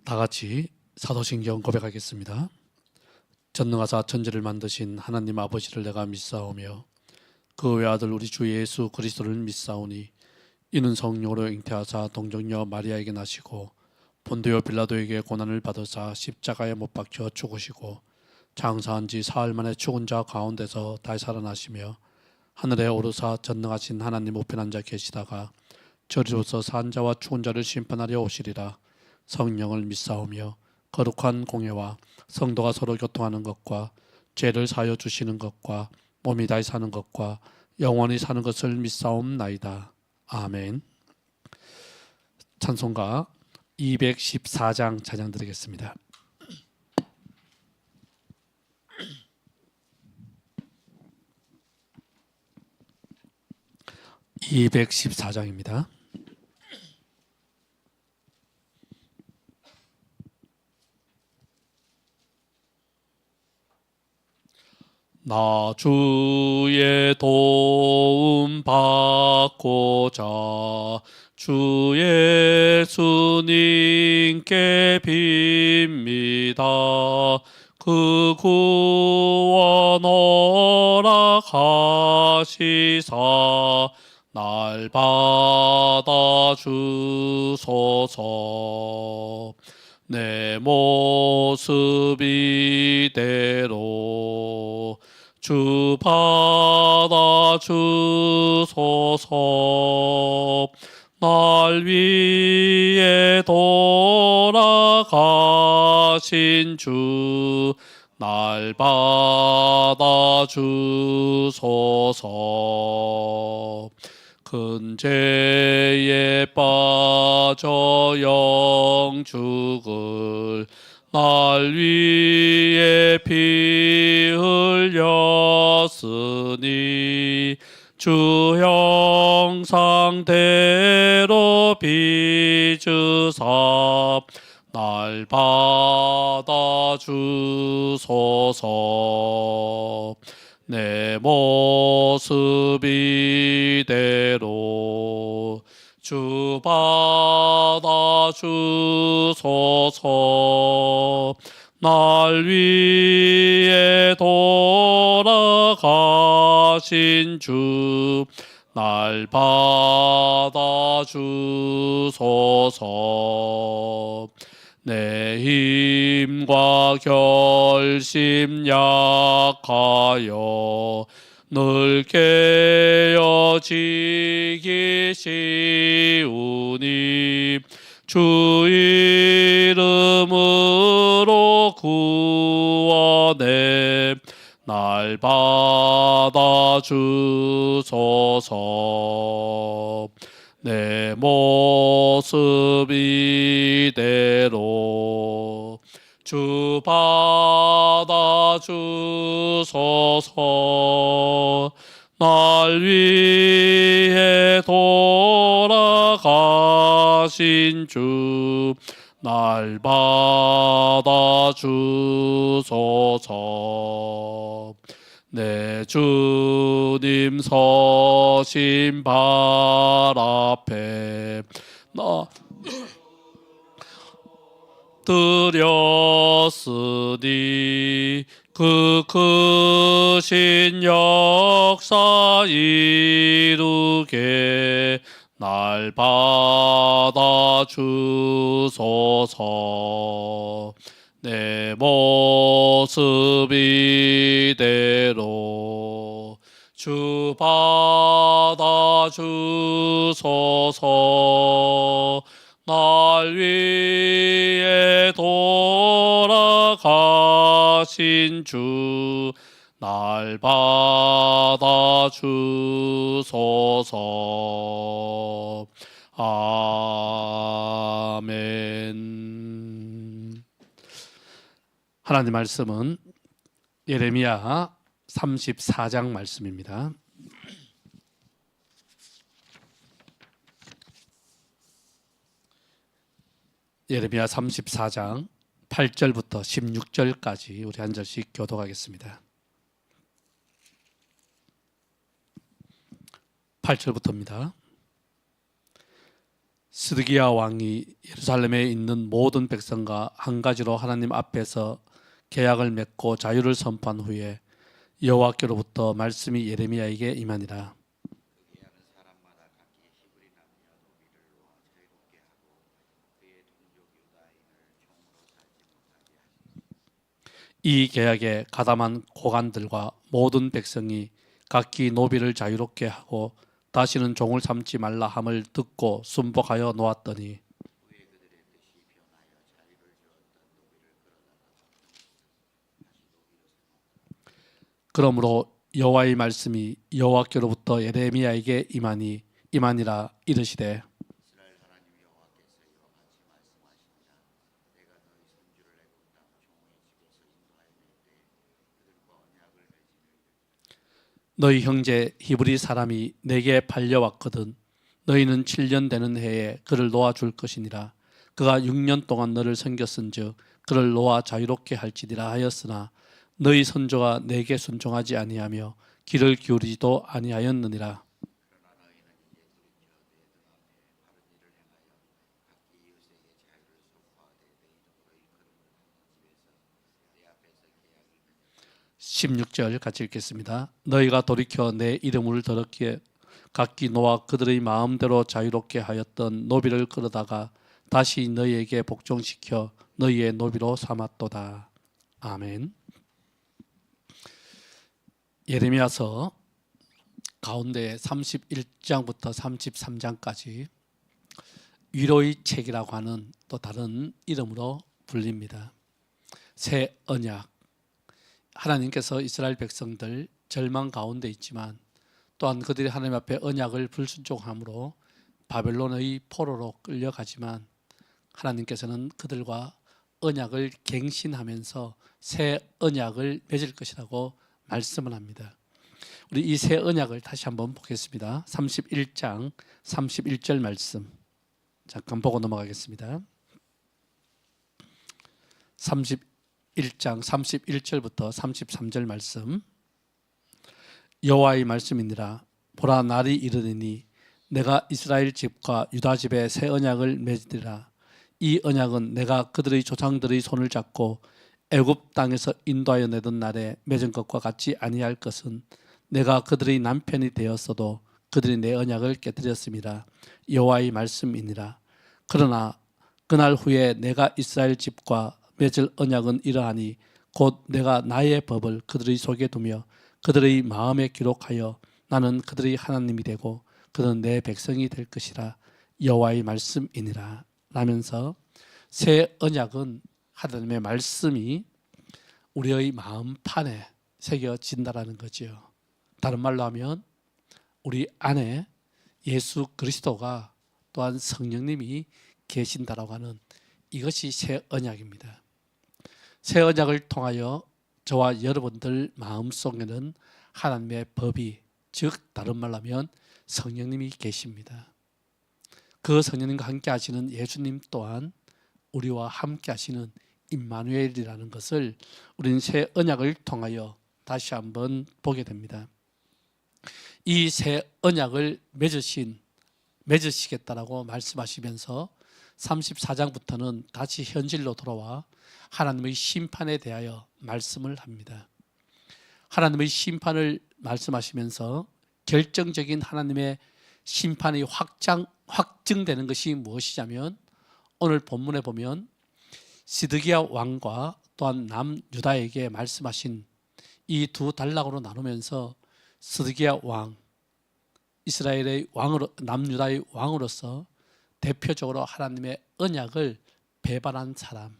다 같이 사도신경 고백하겠습니다. 전능하사 천지를 만드신 하나님 아버지를 내가 믿사오며 그 외아들 우리 주 예수 그리스도를 믿사오니 이는 성령으로 잉태하사 동정녀 마리아에게 나시고 본디오 빌라도에게 고난을 받으사 십자가에 못 박혀 죽으시고 장사한 지 사흘 만에 죽은 자 가운데서 다시 살아나시며 하늘에 오르사 전능하신 하나님 우편 앉아 계시다가 저리로서 산 자와 죽은 자를 심판하려 오시리라. 성령을 믿사오며 거룩한 공예와 성도가 서로 교통하는 것과 죄를 사하여 주시는 것과 몸이 다시 사는 것과 영원히 사는 것을 믿사옵나이다. 아멘. 찬송가 214장 찬양 드리겠습니다. 214장입니다. 나 주의 도움 받고자 주 예수님께 빕니다. 그 구원 허락하시사 날 받아 주소서. 내 모습 이대로 주 받아 주소서. 날 위해 돌아가신 주 날 받아 주소서. 큰 죄에 빠져 영죽을 날 위해 피 흘렸으니 주 형상대로 빚으사 날 받아 주소서. 내 모습 이대로 주 받아 주소서. 날 위해 돌아가신 주 날 받아 주소서. 내 힘과 결심 약하여 늘 깨어지기 쉬우니 주 이름으로 구원해 날 받아 주소서. 내 모습 이대로 주 받아 주소서. 날 위해 돌아가신 주 날 받아 주소서. 내 주님 서신 발 앞에 나 드렸으니 그 크신 역사 이루게 날 받아 주소서. 내 모습 이대로 주 받아 주소서. 날 위해 돌아가신 주 날 받아 주소서. 아멘. 하나님 말씀은 예레미야 34장 말씀입니다. 예레미야 34장 8절부터 16절까지 우리 한 절씩 교독하겠습니다. 8절부터입니다. 스드기야 왕이 예루살렘에 있는 모든 백성과 한 가지로 하나님 앞에서 계약을 맺고 자유를 선포한 후에 여호와께로부터 말씀이 예레미야에게 임하니라. 이 계약에 가담한 고관들과 모든 백성이 각기 노비를 자유롭게 하고 다시는 종을 삼지 말라 함을 듣고 순복하여 놓았더니, 그러므로 여호와의 말씀이 여호와께로부터 예레미야에게 임하니라 이르시되, 너희 형제 히브리 사람이 내게 팔려왔거든. 너희는 7년 되는 해에 그를 놓아줄 것이니라. 그가 6년 동안 너를 섬겼은즉 그를 놓아 자유롭게 할지니라 하였으나 너희 선조가 내게 순종하지 아니하며 귀를 기울이지도 아니하였느니라. (16절) 같이 읽겠습니다. 너희가 돌이켜 내 이름을 더럽게 각기 놓아 그들의 마음대로 자유롭게 하였던 노비를 끌어다가 다시 너희에게 복종시켜 너희의 노비로 삼았도다. 아멘. 예레미야서 가운데 31장부터 33장까지 위로의 책이라고 하는 또 다른 이름으로 불립니다. 새 언약. 하나님께서 이스라엘 백성들 절망 가운데 있지만 또한 그들이 하나님 앞에 언약을 불순종함으로 바벨론의 포로로 끌려가지만 하나님께서는 그들과 언약을 갱신하면서 새 언약을 맺을 것이라고 말씀을 합니다. 우리 이 새 언약을 다시 한번 보겠습니다. 31장 31절 말씀 잠깐 보고 넘어가겠습니다. 31장 31절부터 33절 말씀. 여호와의 말씀이니라. 보라, 날이 이르리니 내가 이스라엘 집과 유다 집에 새 언약을 맺으리라. 이 언약은 내가 그들의 조상들의 손을 잡고 애굽 땅에서 인도하여 내던 날에 맺은 것과 같지 아니할 것은 내가 그들의 남편이 되었어도 그들이 내 언약을 깨뜨렸음이라. 여호와의 말씀이니라. 그러나 그날 후에 내가 이스라엘 집과 맺을 언약은 이러하니 곧 내가 나의 법을 그들의 속에 두며 그들의 마음에 기록하여 나는 그들의 하나님이 되고 그들은 내 백성이 될 것이라. 여호와의 말씀이니라. 라면서 새 언약은 하나님의 말씀이 우리의 마음판에 새겨진다라는 거죠. 다른 말로 하면 우리 안에 예수 그리스도가 또한 성령님이 계신다라고 하는 이것이 새 언약입니다. 새 언약을 통하여 저와 여러분들 마음속에는 하나님의 법이, 즉 다른 말로 하면 성령님이 계십니다. 그 성령님과 함께 하시는 예수님 또한 우리와 함께 하시는 임마누엘이라는 것을 우리는 새 언약을 통하여 다시 한번 보게 됩니다. 이 새 언약을 맺으시겠다라고 말씀하시면서 34장부터는 다시 현실로 돌아와 하나님의 심판에 대하여 말씀을 합니다. 하나님의 심판을 말씀하시면서 결정적인 하나님의 심판이 확증되는 것이 무엇이냐면 오늘 본문에 보면 시드기야 왕과 또한 남유다에게 말씀하신 이 두 단락으로 나누면서 시드기야 왕, 이스라엘의 왕으로, 남유다의 왕으로서 대표적으로 하나님의 언약을 배반한 사람,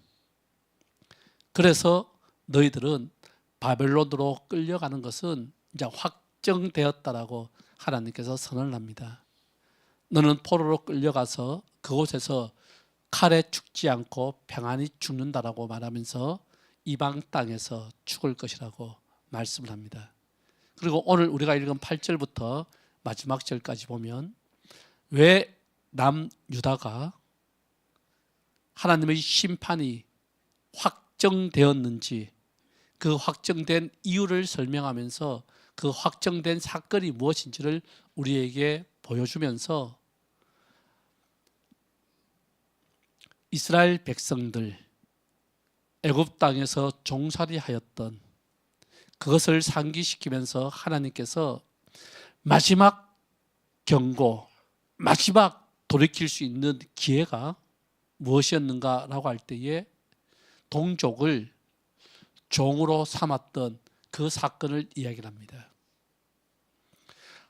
그래서 너희들은 바벨론으로 끌려가는 것은 이제 확정되었다라고 하나님께서 선언을 합니다. 너는 포로로 끌려가서 그곳에서 칼에 죽지 않고 평안히 죽는다라고 말하면서 이방 땅에서 죽을 것이라고 말씀을 합니다. 그리고 오늘 우리가 읽은 8절부터 마지막 절까지 보면 왜 남유다가 하나님의 심판이 확정되었는지 그 확정된 이유를 설명하면서 그 확정된 사건이 무엇인지를 우리에게 보여주면서 이스라엘 백성들 애굽 땅에서 종살이하였던 그것을 상기시키면서 하나님께서 마지막 경고, 마지막 돌이킬 수 있는 기회가 무엇이었는가라고 할 때에 동족을 종으로 삼았던 그 사건을 이야기합니다.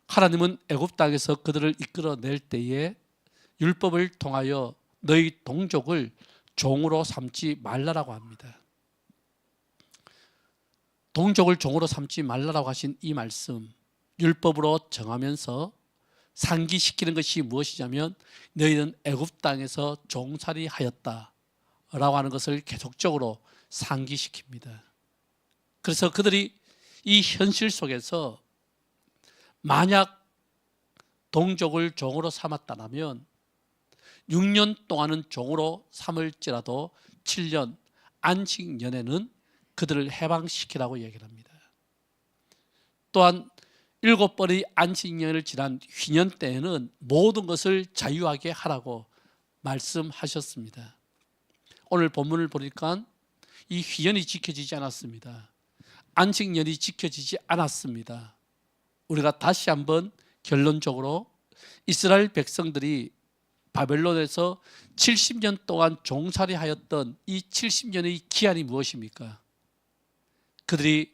하나님은 애굽 땅에서 그들을 이끌어낼 때에 율법을 통하여 너희 동족을 종으로 삼지 말라라고 합니다. 동족을 종으로 삼지 말라라고 하신 이 말씀, 율법으로 정하면서 상기시키는 것이 무엇이냐면 너희는 애굽 땅에서 종살이하였다 라고 하는 것을 계속적으로 상기시킵니다. 그래서 그들이 이 현실 속에서 만약 동족을 종으로 삼았다면 6년 동안은 종으로 삼을지라도 7년 안식년에는 그들을 해방시키라고 얘기를 합니다. 또한 7번의 안식년을 지난 휘년 때에는 모든 것을 자유하게 하라고 말씀하셨습니다. 오늘 본문을 보니까 이 휘년이 지켜지지 않았습니다. 안식년이 지켜지지 않았습니다. 우리가 다시 한번 결론적으로 이스라엘 백성들이 바벨론에서 70년 동안 종살이하였던 이 70년의 기한이 무엇입니까? 그들이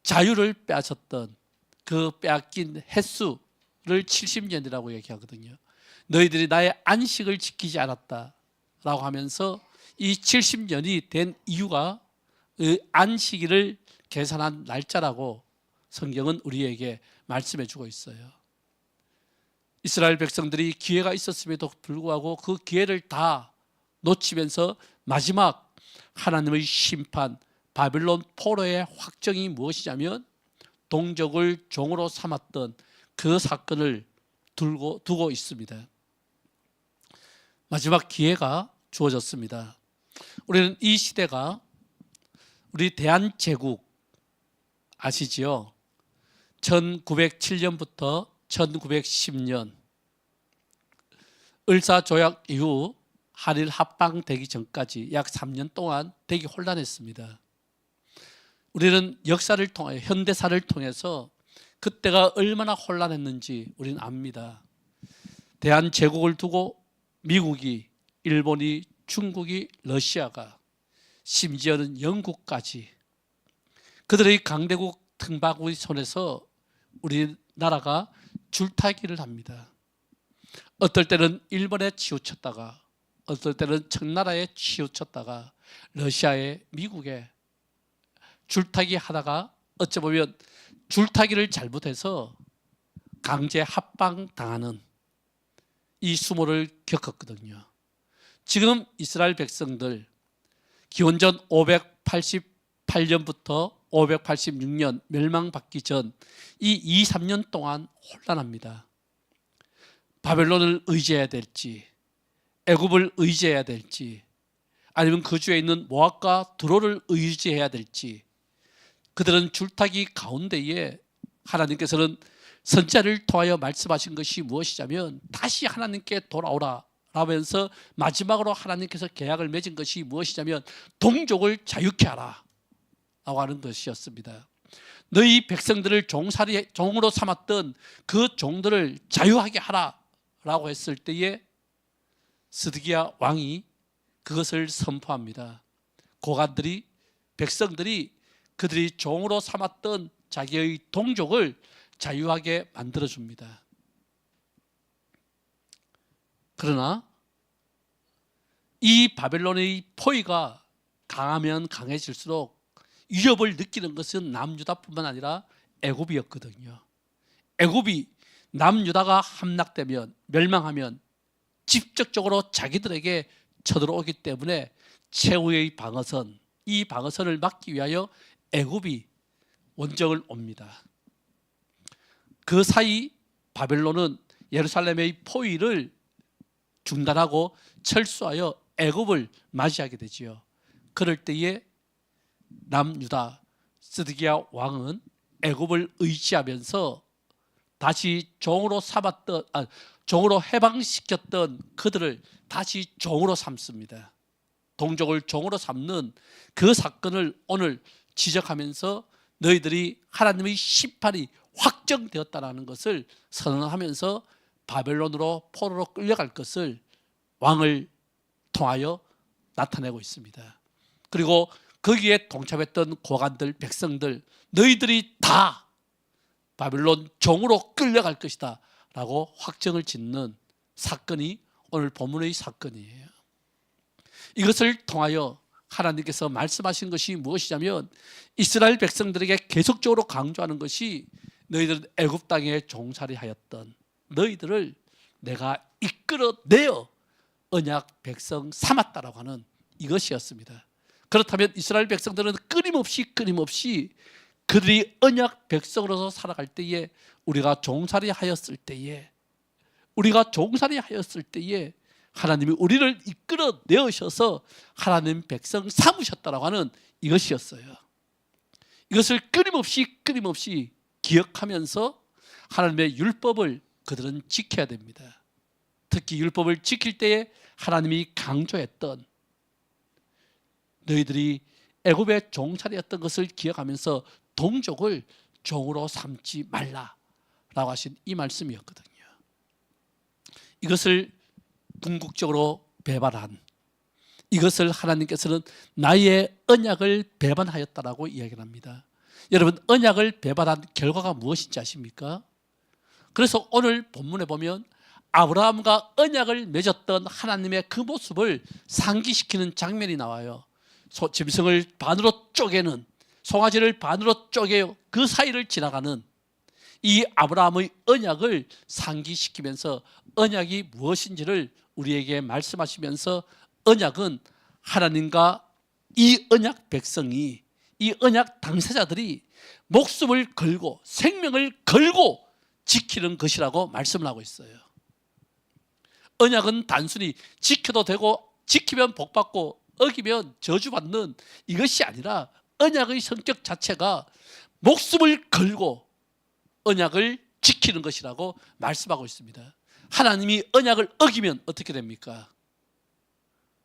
자유를 빼앗았던 그 빼앗긴 횟수를 70년이라고 얘기하거든요. 너희들이 나의 안식을 지키지 않았다라고 하면서 이 70년이 된 이유가 그 안식일을 계산한 날짜라고 성경은 우리에게 말씀해 주고 있어요. 이스라엘 백성들이 기회가 있었음에도 불구하고 그 기회를 다 놓치면서 마지막 하나님의 심판, 바벨론 포로의 확정이 무엇이냐면 동족을 종으로 삼았던 그 사건을 두고 있습니다. 마지막 기회가 주어졌습니다. 우리는 이 시대가 우리 대한제국 아시지요? 1907년부터 1910년 을사조약 이후 한일 합방되기 전까지 약 3년 동안 되게 혼란했습니다. 우리는 역사를 통해 현대사를 통해서 그때가 얼마나 혼란했는지 우리는 압니다. 대한제국을 두고 미국이, 일본이, 중국이, 러시아가, 심지어는 영국까지 그들의 강대국 등박의 손에서 우리나라가 줄타기를 합니다. 어떨 때는 일본에 치우쳤다가 어떨 때는 청나라에 치우쳤다가 러시아에 미국에 줄타기 하다가 어쩌면 줄타기를 잘못해서 강제 합방 당하는 이 수모를 겪었거든요. 지금 이스라엘 백성들 기원전 588년부터 586년 멸망받기 전 이 2, 3년 동안 혼란합니다. 바벨론을 의지해야 될지 애굽을 의지해야 될지 아니면 그 주에 있는 모압과 두로를 의지해야 될지 그들은 줄타기 가운데에 하나님께서는 선지자를 통하여 말씀하신 것이 무엇이냐면 다시 하나님께 돌아오라 라면서 마지막으로 하나님께서 계약을 맺은 것이 무엇이냐면 동족을 자유케 하라 라고 하는 것이었습니다. 너희 백성들을 종으로 삼았던 그 종들을 자유하게 하라 라고 했을 때에 스드기야 왕이 그것을 선포합니다. 고관들이 백성들이 그들이 종으로 삼았던 자기의 동족을 자유하게 만들어줍니다. 그러나 이 바벨론의 포위가 강하면 강해질수록 위협을 느끼는 것은 남유다뿐만 아니라 애굽이었거든요. 애굽이 남유다가 함락되면 멸망하면 직접적으로 자기들에게 쳐들어오기 때문에 최후의 방어선, 이 방어선을 막기 위하여 애굽이 원정을 옵니다. 그 사이 바벨론은 예루살렘의 포위를 중단하고 철수하여 애굽을 맞이하게 되지요. 그럴 때에 남유다 스드기야 왕은 애굽을 의지하면서 다시 종으로 삼았던 종으로 해방시켰던 그들을 다시 종으로 삼습니다. 동족을 종으로 삼는 그 사건을 오늘 지적하면서 너희들이 하나님의 심판이 확정되었다는 것을 선언하면서 바벨론으로 포로로 끌려갈 것을 왕을 통하여 나타내고 있습니다. 그리고 거기에 동참했던 고관들, 백성들, 너희들이 다 바벨론 종으로 끌려갈 것이다 라고 확정을 짓는 사건이 오늘 본문의 사건이에요. 이것을 통하여 하나님께서 말씀하신 것이 무엇이냐면 이스라엘 백성들에게 계속적으로 강조하는 것이 너희들은 애굽 땅에 종살이하였던 너희들을 내가 이끌어내어 언약 백성 삼았다라고 하는 이것이었습니다. 그렇다면 이스라엘 백성들은 끊임없이 그들이 언약 백성으로서 살아갈 때에 우리가 종살이하였을 때에 하나님이 우리를 이끌어내셔서 하나님 백성 삼으셨다라고 하는 이것이었어요. 이것을 끊임없이 기억하면서 하나님의 율법을 그들은 지켜야 됩니다. 특히 율법을 지킬 때에 하나님이 강조했던 너희들이 애굽의 종살이였던 것을 기억하면서 동족을 종으로 삼지 말라라고 하신 이 말씀이었거든요. 이것을 궁극적으로 배반한, 이것을 하나님께서는 나의 언약을 배반하였다라고 이야기를 합니다. 여러분, 언약을 배반한 결과가 무엇인지 아십니까? 그래서 오늘 본문에 보면 아브라함과 언약을 맺었던 하나님의 그 모습을 상기시키는 장면이 나와요. 짐승을 반으로 쪼개는, 송아지를 반으로 쪼개요 그 사이를 지나가는 이 아브라함의 언약을 상기시키면서 언약이 무엇인지를 우리에게 말씀하시면서 언약은 하나님과 이 언약 백성이, 이 언약 당사자들이 목숨을 걸고 생명을 걸고 지키는 것이라고 말씀을 하고 있어요. 언약은 단순히 지켜도 되고 지키면 복받고 어기면 저주받는 이것이 아니라 언약의 성격 자체가 목숨을 걸고 언약을 지키는 것이라고 말씀하고 있습니다. 하나님이 언약을 어기면 어떻게 됩니까?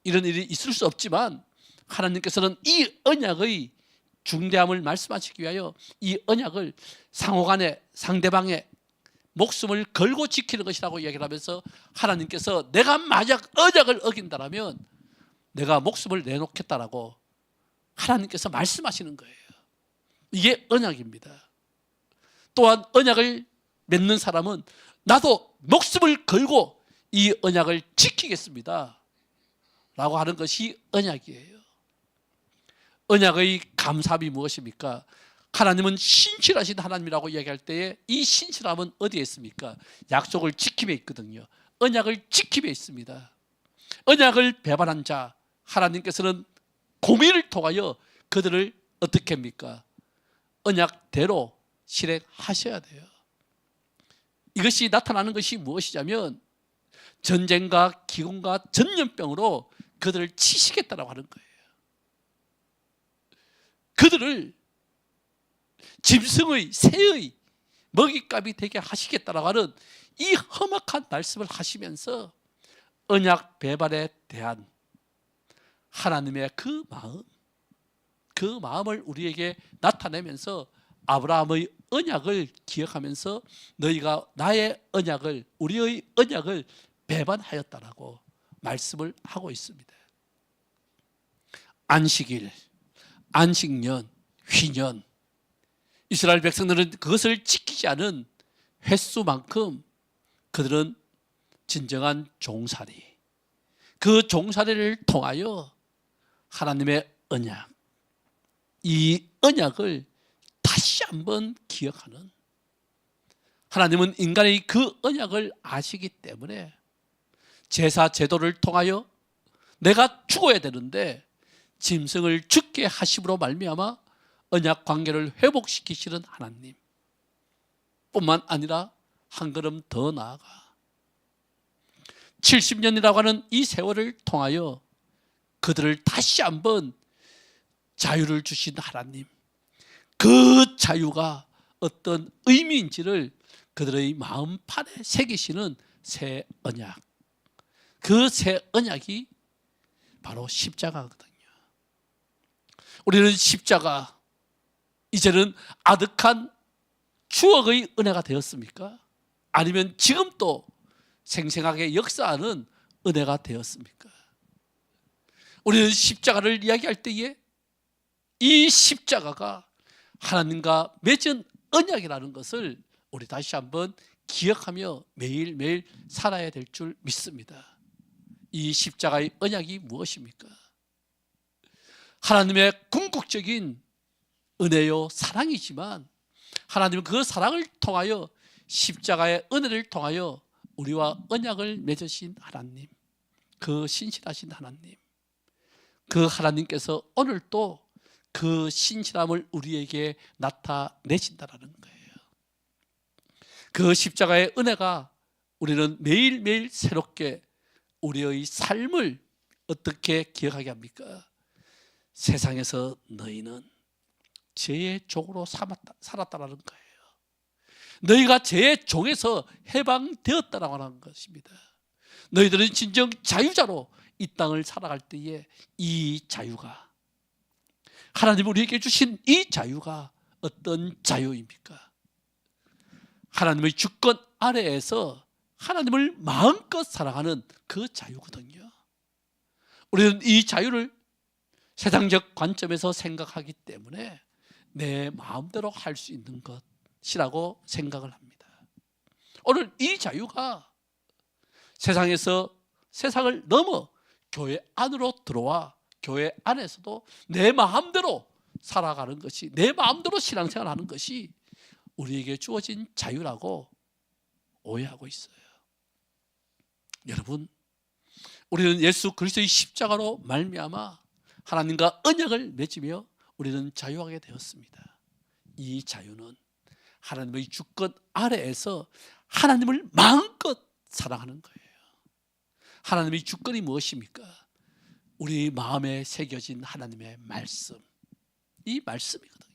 이런 일이 있을 수 없지만 하나님께서는 이 언약의 중대함을 말씀하시기 위하여 이 언약을 상호간에 상대방의 목숨을 걸고 지키는 것이라고 이야기를 하면서 하나님께서 내가 만약 언약을 어긴다면 내가 목숨을 내놓겠다라고 하나님께서 말씀하시는 거예요. 이게 언약입니다. 또한 언약을 맺는 사람은 나도 목숨을 걸고 이 언약을 지키겠습니다 라고 하는 것이 언약이에요. 언약의 감사함이 무엇입니까? 하나님은 신실하신 하나님이라고 이야기할 때에 이 신실함은 어디에 있습니까? 약속을 지킴에 있거든요. 언약을 지킴에 있습니다. 언약을 배반한 자 하나님께서는 공의를 통하여 그들을 어떻게 합니까? 언약대로 실행하셔야 돼요. 이것이 나타나는 것이 무엇이냐면 전쟁과 기근과 전염병으로 그들을 치시겠다라고 하는 거예요. 그들을 짐승의 새의 먹잇감이 되게 하시겠다라고 하는 이 험악한 말씀을 하시면서 언약 배반에 대한 하나님의 그 마음을 우리에게 나타내면서 아브라함의 언약을 기억하면서 너희가 나의 언약을, 우리의 언약을 배반하였다라고 말씀을 하고 있습니다. 안식일, 안식년, 휘년, 이스라엘 백성들은 그것을 지키지 않은 횟수만큼 그들은 진정한 종살이, 그 종살이를 통하여 하나님의 언약, 이 언약을 다시 한번 기억하는, 하나님은 인간의 그 언약을 아시기 때문에 제사 제도를 통하여 내가 죽어야 되는데 짐승을 죽게 하심으로 말미암아 언약 관계를 회복시키시는 하나님 뿐만 아니라 한 걸음 더 나아가 70년이라고 하는 이 세월을 통하여 그들을 다시 한번 자유를 주신 하나님, 그 자유가 어떤 의미인지를 그들의 마음판에 새기시는 새 언약. 그 새 언약이 바로 십자가거든요. 우리는 십자가, 이제는 아득한 추억의 은혜가 되었습니까? 아니면 지금 또 생생하게 역사하는 은혜가 되었습니까? 우리는 십자가를 이야기할 때에 이 십자가가 하나님과 맺은 언약이라는 것을 우리 다시 한번 기억하며 매일매일 살아야 될 줄 믿습니다. 이 십자가의 언약이 무엇입니까? 하나님의 궁극적인 은혜요 사랑이지만, 하나님은 그 사랑을 통하여 십자가의 은혜를 통하여 우리와 언약을 맺으신 하나님, 그 신실하신 하나님, 그 하나님께서 오늘 또 그 신실함을 우리에게 나타내신다라는 거예요. 그 십자가의 은혜가 우리는 매일매일 새롭게 우리의 삶을 어떻게 기억하게 합니까? 세상에서 너희는 죄의 종으로 살았다라는 거예요. 너희가 죄의 종에서 해방되었다라고 하는 것입니다. 너희들은 진정 자유자로 이 땅을 살아갈 때에 이 자유가, 하나님 우리에게 주신 이 자유가 어떤 자유입니까? 하나님의 주권 아래에서 하나님을 마음껏 사랑하는 그 자유거든요. 우리는 이 자유를 세상적 관점에서 생각하기 때문에 내 마음대로 할 수 있는 것이라고 생각을 합니다. 오늘 이 자유가 세상에서, 세상을 넘어 교회 안으로 들어와 교회 안에서도 내 마음대로 살아가는 것이, 내 마음대로 신앙생활하는 것이 우리에게 주어진 자유라고 오해하고 있어요. 여러분, 우리는 예수 그리스도의 십자가로 말미암아 하나님과 언약을 맺으며 우리는 자유하게 되었습니다. 이 자유는 하나님의 주권 아래에서 하나님을 마음껏 사랑하는 거예요. 하나님의 주권이 무엇입니까? 우리 마음에 새겨진 하나님의 말씀, 이 말씀이거든요.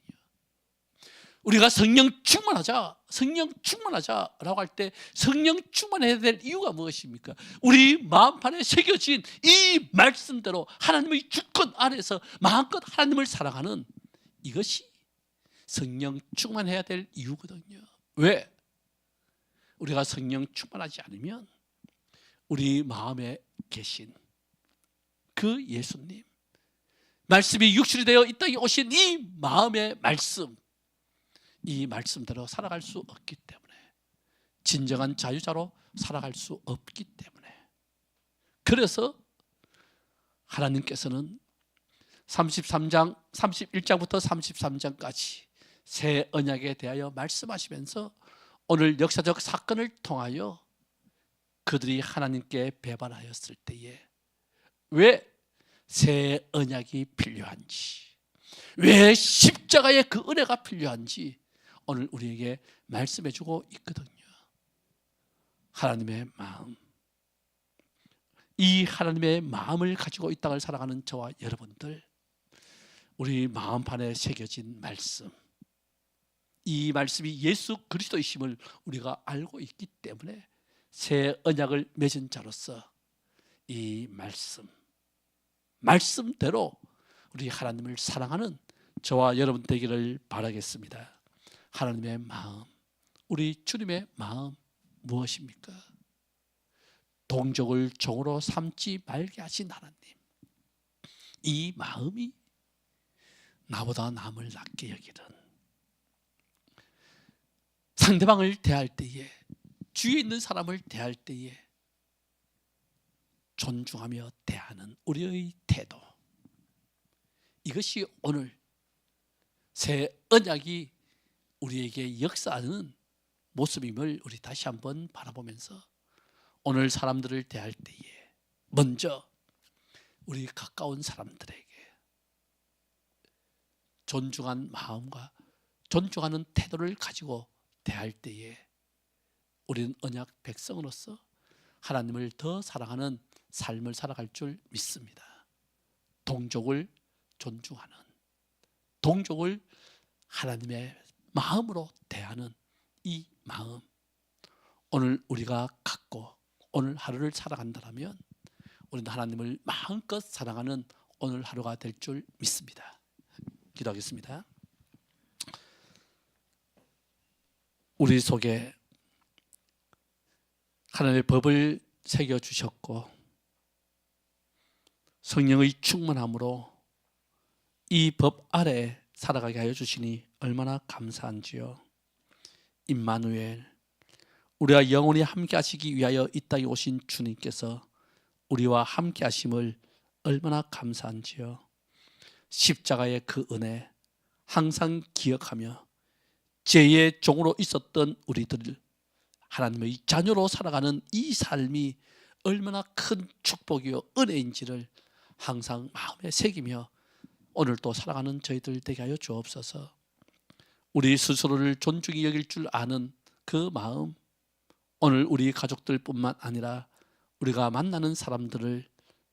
우리가 성령 충만하자라고 할 때 성령 충만해야 될 이유가 무엇입니까? 우리 마음판에 새겨진 이 말씀대로 하나님의 주권 아래서 마음껏 하나님을 사랑하는 이것이 성령 충만해야 될 이유거든요. 왜? 우리가 성령 충만하지 않으면 우리 마음에 계신 그 예수님, 말씀이 육신이 되어 이 땅에 오신 이 마음의 말씀, 이 말씀대로 살아갈 수 없기 때문에, 진정한 자유자로 살아갈 수 없기 때문에, 그래서 하나님께서는 31장부터 33장까지 새 언약에 대하여 말씀하시면서 오늘 역사적 사건을 통하여 그들이 하나님께 배반하였을 때에 왜 새 언약이 필요한지, 왜 십자가의 그 은혜가 필요한지 오늘 우리에게 말씀해 주고 있거든요. 하나님의 마음, 이 하나님의 마음을 가지고 이 땅을 살아가는 저와 여러분들, 우리 마음판에 새겨진 말씀, 이 말씀이 예수 그리스도이심을 우리가 알고 있기 때문에 새 언약을 맺은 자로서 이 말씀대로 우리 하나님을 사랑하는 저와 여러분 되기를 바라겠습니다. 하나님의 마음, 우리 주님의 마음 무엇입니까? 동족을 종으로 삼지 말게 하신 하나님, 이 마음이 나보다 남을 낮게 여기는, 상대방을 대할 때에, 주위에 있는 사람을 대할 때에 존중하며 대하는 우리의 태도, 이것이 오늘 새 언약이 우리에게 역사하는 모습임을 우리 다시 한번 바라보면서 오늘 사람들을 대할 때에 먼저 우리 가까운 사람들에게 존중한 마음과 존중하는 태도를 가지고 대할 때에 우리는 언약 백성으로서 하나님을 더 사랑하는 삶을 살아갈 줄 믿습니다. 동족을 존중하는, 동족을 하나님의 마음으로 대하는 이 마음, 오늘 우리가 갖고 오늘 하루를 살아간다면 우리는 하나님을 마음껏 사랑하는 오늘 하루가 될 줄 믿습니다. 기도하겠습니다. 우리 속에 하나님의 법을 새겨주셨고 성령의 충만함으로 이 법 아래 살아가게 하여 주시니 얼마나 감사한지요. 임마누엘, 우리와 영원히 함께 하시기 위하여 이 땅에 오신 주님께서 우리와 함께 하심을 얼마나 감사한지요. 십자가의 그 은혜 항상 기억하며 죄의 종으로 있었던 우리들 하나님의 자녀로 살아가는 이 삶이 얼마나 큰 축복이요 은혜인지를 항상 마음에 새기며 오늘도 살아가는 저희들 되게 하여 주옵소서. 우리 스스로를 존중히 여길 줄 아는 그 마음, 오늘 우리 가족들뿐만 아니라 우리가 만나는 사람들을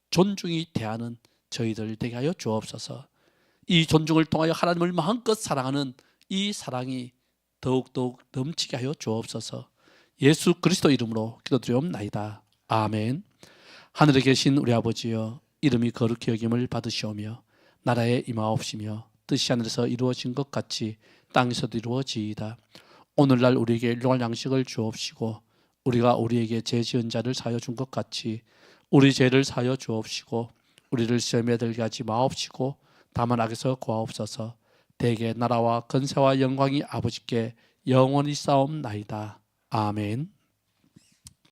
존중히 대하는 저희들 되게 하여 주옵소서. 이 존중을 통하여 하나님을 마음껏 사랑하는 이 사랑이 더욱더욱 넘치게 하여 주옵소서. 예수 그리스도 이름으로 기도드리옵나이다. 아멘. 하늘에 계신 우리 아버지여, 이름이 거룩히 여김을 받으시오며 나라에 임하옵시며 뜻이 하늘에서 이루어진 것 같이 땅에서도 이루어지이다. 오늘날 우리에게 일용할 양식을 주옵시고 우리가 우리에게 죄 지은 자를 사하여 준 것 같이 우리 죄를 사하여 주옵시고 우리를 시험에 들게 하지 마옵시고 다만 악에서 구하옵소서. 대개 나라와 권세와 영광이 아버지께 영원히 싸움나이다. 아멘.